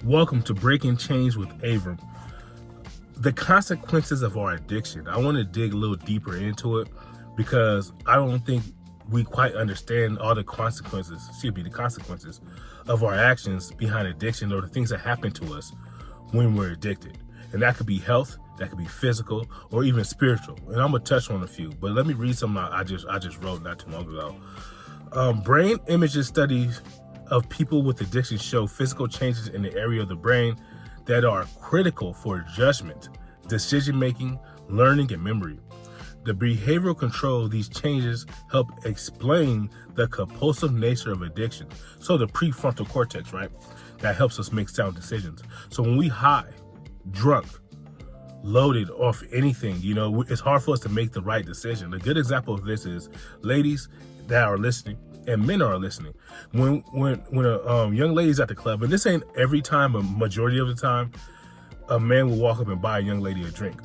Welcome to Breaking Chains with Avram. The consequences of our addiction. I want to dig a little deeper into it because I don't think we quite understand all the consequences of our actions behind addiction, or the things that happen to us when we're addicted. And that could be health, that could be physical, or even spiritual. And I'm gonna touch on a few, but let me read something I just wrote not too long ago. Brain images studies of people with addiction show physical changes in the area of the brain that are critical for judgment, decision-making, learning, and memory. The behavioral control of these changes help explain the compulsive nature of addiction. So the prefrontal cortex, right? That helps us make sound decisions. So when we high, drunk, loaded off anything, it's hard for us to make the right decision. A good example of this is ladies that are listening, and men are listening. When a young lady's at the club, and this ain't every time, but majority of the time, a man will walk up and buy a young lady a drink.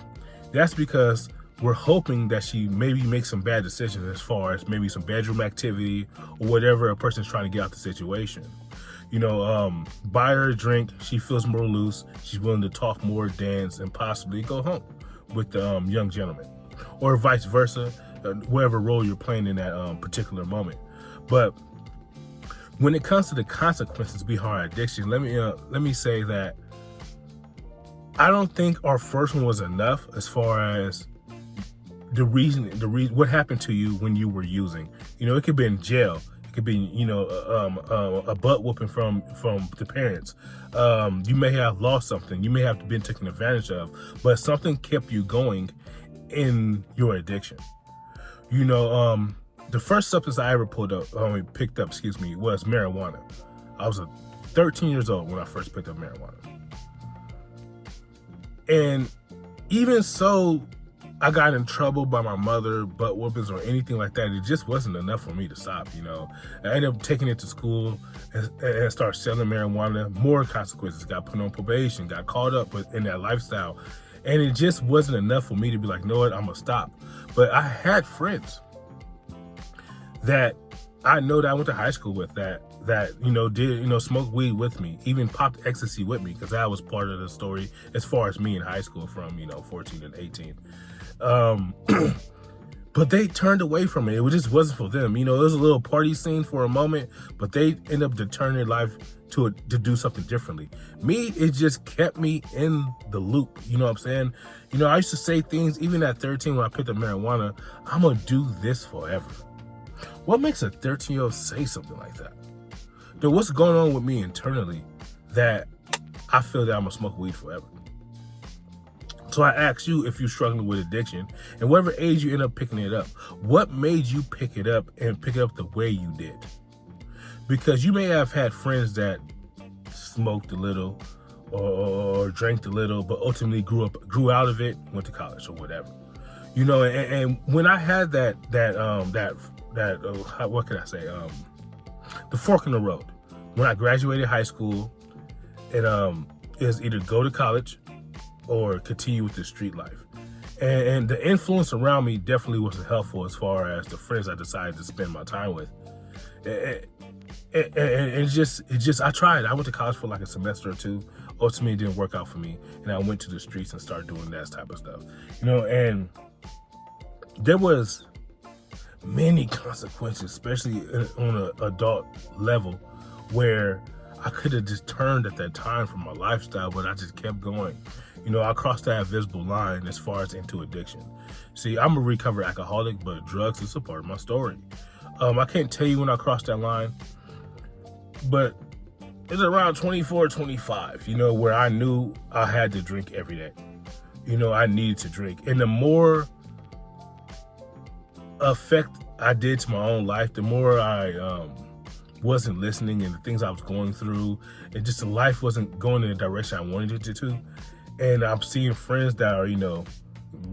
That's because we're hoping that she maybe makes some bad decisions as far as maybe some bedroom activity or whatever a person's trying to get out the situation. Buy her a drink, she feels more loose, she's willing to talk more, dance, and possibly go home with the young gentleman. Or vice versa, whatever role you're playing in that particular moment. But when it comes to the consequences behind addiction, let me say that I don't think our first one was enough as far as the reason what happened to you when you were using. It could be in jail. It could be, a butt whooping from the parents. You may have lost something. You may have been taken advantage of, but something kept you going in your addiction. The first substance I ever picked up, was marijuana. I was 13 years old when I first picked up marijuana. And even so, I got in trouble by my mother, butt whoopings or anything like that. It just wasn't enough for me to stop, I ended up taking it to school and started selling marijuana. More consequences, got put on probation, got caught up in that lifestyle. And it just wasn't enough for me to be like, no, I'm gonna stop. But I had friends that I know that I went to high school with that did smoke weed with me, even popped ecstasy with me, because that was part of the story as far as me in high school from 14 and 18. But they turned away from it. It just wasn't for them. It was a little party scene for a moment, but they end up turning their life to do something differently. Me, it just kept me in the loop. You know what I'm saying? I used to say things even at 13 when I picked up marijuana. I'm gonna do this forever. What makes a 13-year-old say something like that? Then what's going on with me internally that I feel that I'm gonna smoke weed forever? So I ask you, if you're struggling with addiction, and whatever age you end up picking it up, what made you pick it up and pick it up the way you did? Because you may have had friends that smoked a little or drank a little, but ultimately grew out of it, went to college or whatever. And when I had what can I say? The fork in the road. When I graduated high school, it is either go to college or continue with the street life. And the influence around me definitely wasn't helpful as far as the friends I decided to spend my time with. I tried. I went to college for like a semester or two. Ultimately, it didn't work out for me. And I went to the streets and started doing that type of stuff. And there was many consequences, especially on an adult level, where I could have just turned at that time from my lifestyle, but I just kept going. I crossed that invisible line as far as into addiction. See, I'm a recovered alcoholic, but drugs is a part of my story. I can't tell you when I crossed that line, but it's around 24, 25, where I knew I had to drink every day. I needed to drink. And the more effect I did to my own life, the more I wasn't listening, and the things I was going through, and just the life wasn't going in the direction I wanted it to. And I'm seeing friends that are,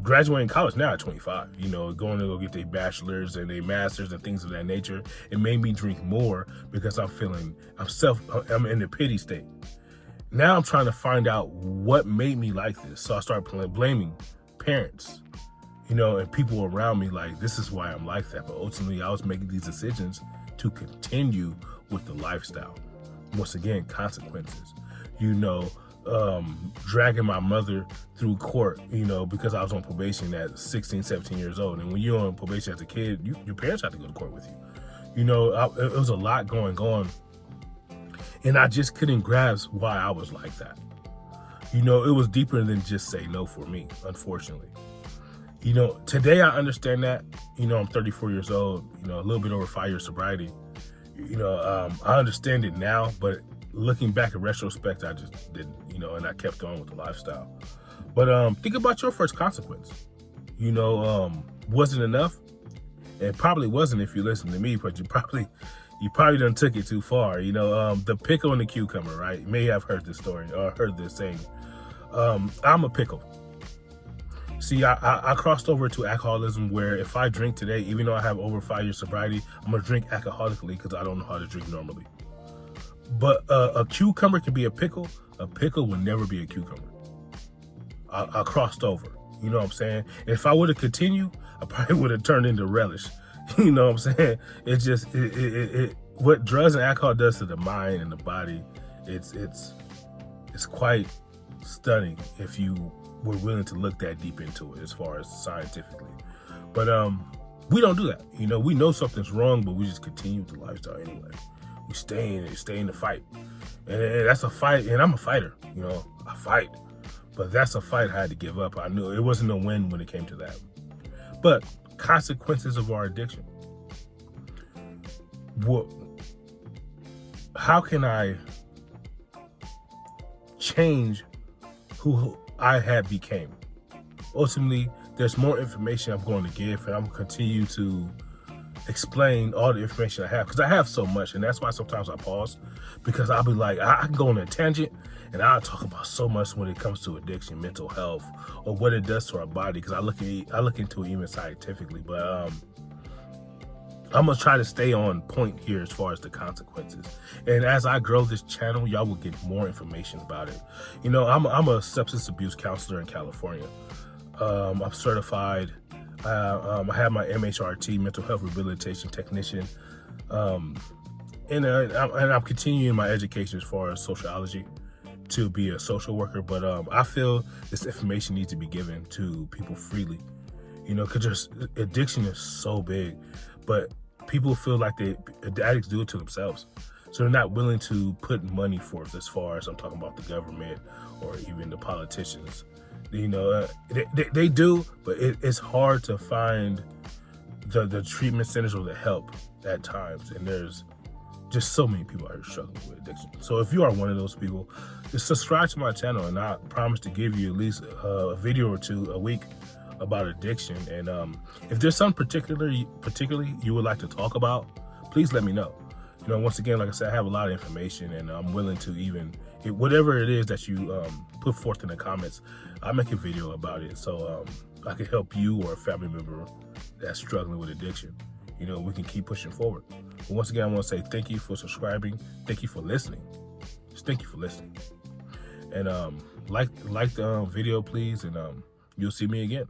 graduating college now at 25, going to go get their bachelor's and their master's and things of that nature. It made me drink more because I'm in the pity state. Now I'm trying to find out what made me like this. So I started blaming parents, and people around me, like, this is why I'm like that. But ultimately, I was making these decisions to continue with the lifestyle. Once again, consequences. dragging my mother through court, because I was on probation at 16, 17 years old. And when you're on probation as a kid, your parents have to go to court with you. It was a lot going on. And I just couldn't grasp why I was like that. It was deeper than just say no for me, unfortunately. Today I understand that. I'm 34 years old, a little bit over 5 years sobriety. I understand it now, but looking back in retrospect, I just didn't, and I kept going with the lifestyle. But think about your first consequence. Wasn't enough? It probably wasn't if you listen to me, but you probably done took it too far. The pickle and the cucumber, right? You may have heard this story or heard this saying. I'm a pickle. See, I crossed over to alcoholism where if I drink today, even though I have over 5 years sobriety, I'm going to drink alcoholically because I don't know how to drink normally. But a cucumber can be a pickle. A pickle will never be a cucumber. I crossed over. You know what I'm saying? If I would have continued, I probably would have turned into relish. You know what I'm saying? It's just what drugs and alcohol does to the mind and the body. It's quite stunning if you were willing to look that deep into it as far as scientifically. But we don't do that. We know something's wrong, but we just continue with the lifestyle anyway. We stay in the fight. And that's a fight, and I'm a fighter. I fight. But that's a fight I had to give up. I knew it wasn't a win when it came to that. But consequences of our addiction. How can I change who I had became? Ultimately, there's more information I'm going to give, and I'm going to continue to explain all the information I have, because I have so much, and that's why sometimes I pause, because I'll be like, I can go on a tangent and I'll talk about so much when it comes to addiction, mental health, or what it does to our body, because I look into it even scientifically. But I'm gonna try to stay on point here as far as the consequences. And as I grow this channel, y'all will get more information about it. I'm a substance abuse counselor in California. I'm certified. I have my MHRT, mental health rehabilitation technician, and I'm continuing my education as far as sociology to be a social worker. But I feel this information needs to be given to people freely, because addiction is so big, but people feel like the addicts do it to themselves. So they're not willing to put money forth, as far as I'm talking about the government or even the politicians. They do, but it's hard to find the treatment centers or the help at times. And there's just so many people out here struggling with addiction. So if you are one of those people, just subscribe to my channel, and I promise to give you at least a video or two a week about addiction. And if there's something particularly you would like to talk about, please let me know. Once again, like I said, I have a lot of information, and I'm willing to whatever it is that you put forth in the comments, I'll make a video about it, so I can help you or a family member that's struggling with addiction. We can keep pushing forward. But once again, I want to say thank you for subscribing. Thank you for listening. Just thank you for listening. And like the video, please, and you'll see me again.